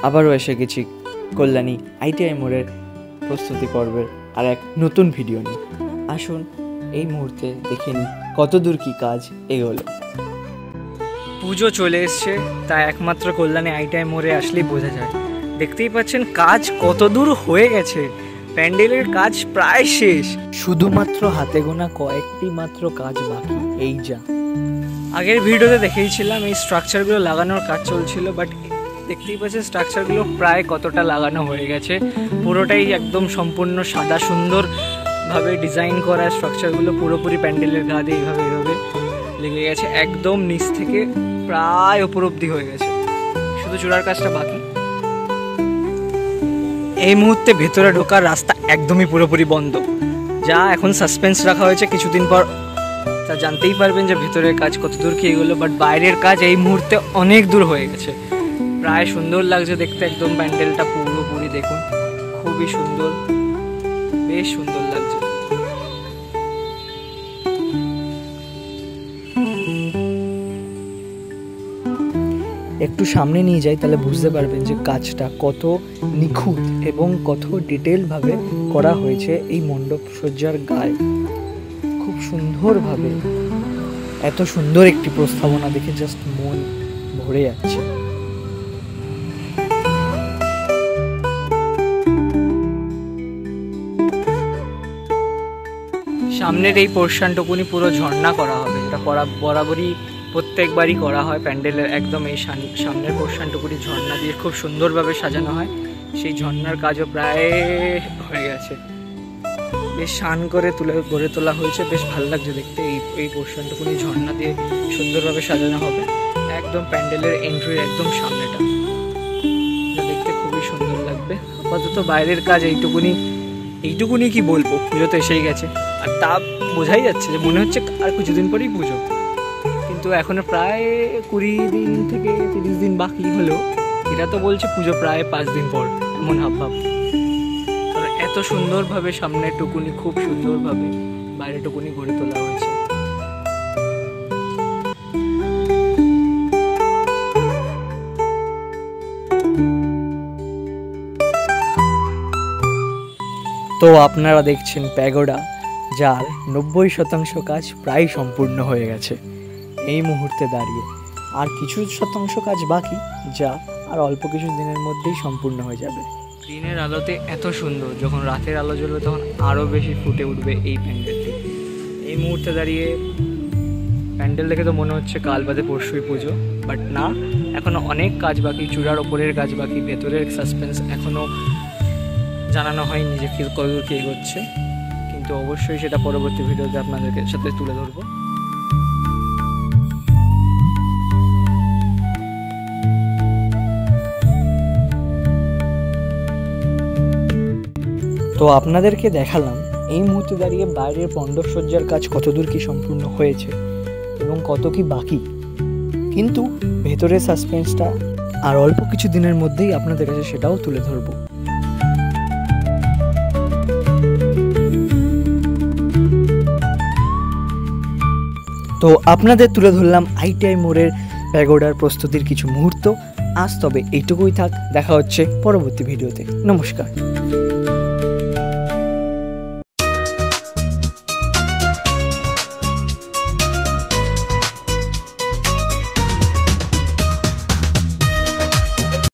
আবারও এসে গেছি কল্যাণী আইটিআই মোড়ের প্রস্তুতি পর্বের আর এক নতুন ভিডিও নিয়ে। আসুন এই মুহূর্তে দেখে নিই কত দূর কী কাজ এগোলো। পুজো চলে এসছে, তাই একমাত্র কল্যাণী আইটিআই মোড়ে আসলেই বোঝা যায়। দেখতেই পাচ্ছেন কাজ কত দূর হয়ে গেছে, প্যান্ডেলের কাজ প্রায় শেষ, শুধুমাত্র হাতে গোনা কয়েকটি মাত্র কাজ বাকি। এই যা আগের ভিডিওতে দেখেইছিলাম এই স্ট্রাকচারগুলো লাগানোর কাজ চলছিল, বাট দেখতেই পাচ্ছেন স্ট্রাকচারগুলো প্রায় কতটা লাগানো হয়ে গেছে। পুরোটাই একদম সম্পূর্ণ সাদা সুন্দরভাবে ডিজাইন করা স্ট্রাকচারগুলো পুরোপুরি প্যান্ডেলের গা দিয়ে এইভাবে লেগে গেছে, একদম নিচ থেকে প্রায় ওপর অব্দি হয়ে গেছে, শুধু চূড়ার কাজটা বাকি। এই মুহূর্তে ভেতরে ঢোকার রাস্তা একদমই পুরোপুরি বন্ধ, যা এখন সাসপেন্স রাখা হয়েছে। কিছুদিন পর তা জানতেই পারবেন যে ভেতরের কাজ কত দূর কি এগুলো, বাট বাইরের কাজ এই মুহূর্তে অনেক দূর হয়ে গেছে। প্রায় সুন্দর লাগছে দেখতে, একদম প্যান্ডেলটা পুরোপুরি দেখুন, খুবই সুন্দর, বেশ সুন্দর লাগছে। একটু সামনে নিয়ে যাই তাহলে বুঝতে পারবেন যে কাজটা কত নিখুঁত এবং কত ডিটেলভাবে করা হয়েছে এই মণ্ডপ সজ্জার গায়ে। খুব সুন্দরভাবে, এত সুন্দর একটি প্রস্তাবনা দেখে জাস্ট মন ভরে যাচ্ছে। সামনের এই পোর্শনটুকুনি পুরো ঝর্ণা করা হবে, এটা বরাবরই প্রত্যেকবারই করা হয় প্যান্ডেলের একদম এই সামনের পোর্শনটুকুনি ঝর্ণা দিয়ে খুব সুন্দরভাবে সাজানো হয়। সেই ঝর্ণার কাজও প্রায় হয়ে গেছে, বেশ শান করে গড়ে তোলা হয়েছে, বেশ ভালো লাগছে দেখতে। এই পোর্শনটুকুনি ঝর্ণা দিয়ে সুন্দরভাবে সাজানো হবে, একদম প্যান্ডেলের এন্ট্রির একদম সামনেটা, দেখতে খুবই সুন্দর লাগবে। আপাতত বাইরের কাজ এইটুকুনি কি বলবো, পুজো তো এসেই গেছে, আর তা বোঝাই যাচ্ছে যে মনে হচ্ছে আর কিছুদিন পরেই পুজো, কিন্তু এখনো প্রায় 20 দিন থেকে 30 দিন বাকি হলেও এরা তো বলছে পুজো প্রায় 5 দিন পর, এমন হাবভাব। এত সুন্দরভাবে সামনের টুকুনি খুব সুন্দরভাবে, বাইরের টুকুনি গড়ে তোলা হয়েছে। তো আপনারা দেখছেন প্যাগোডা, যার 90% কাজ প্রায় সম্পূর্ণ হয়ে গেছে এই মুহূর্তে দাঁড়িয়ে। আর কিছু শতাংশ কাজ বাকি, যা আর অল্প কিছু দিনের মধ্যেই সম্পূর্ণ হয়ে যাবে। দিনের আলোতে এত সুন্দর, যখন রাতের আলো জ্বলবে তখন আরও বেশি ফুটে উঠবে এই প্যান্ডেলটি। এই মুহূর্তে দাঁড়িয়ে প্যান্ডেল দেখে তো মনে হচ্ছে কাল বাদে পরশুই পুজো, বাট না, এখনও অনেক কাজ বাকি। চূড়ার ওপরের কাজ বাকি, ভেতরের সাসপেন্স এখনও জানানো হয়নি যে কতদূর কী এগোচ্ছে, কিন্তু অবশ্যই সেটা পরবর্তী ভিডিওতে আপনাদেরকে সাথে তুলে ধরবো। তো আপনাদেরকে দেখালাম এই মুহূর্তে দাঁড়িয়ে বাইরের মণ্ডপসজ্জার কাজ কতদূর কি সম্পূর্ণ হয়েছে এবং কত কি বাকি, কিন্তু ভেতরের সাসপেন্সটা আর অল্প কিছু দিনের মধ্যেই আপনাদের কাছে সেটাও তুলে ধরবো। তো আপনাদের তুলে ধরলাম আইটিআই মোড়ের প্যাগোডার প্রস্তুতির কিছু মুহূর্ত। আজ তবে এইটুকুই থাক, দেখা হচ্ছে পরবর্তী ভিডিওতে। নমস্কার।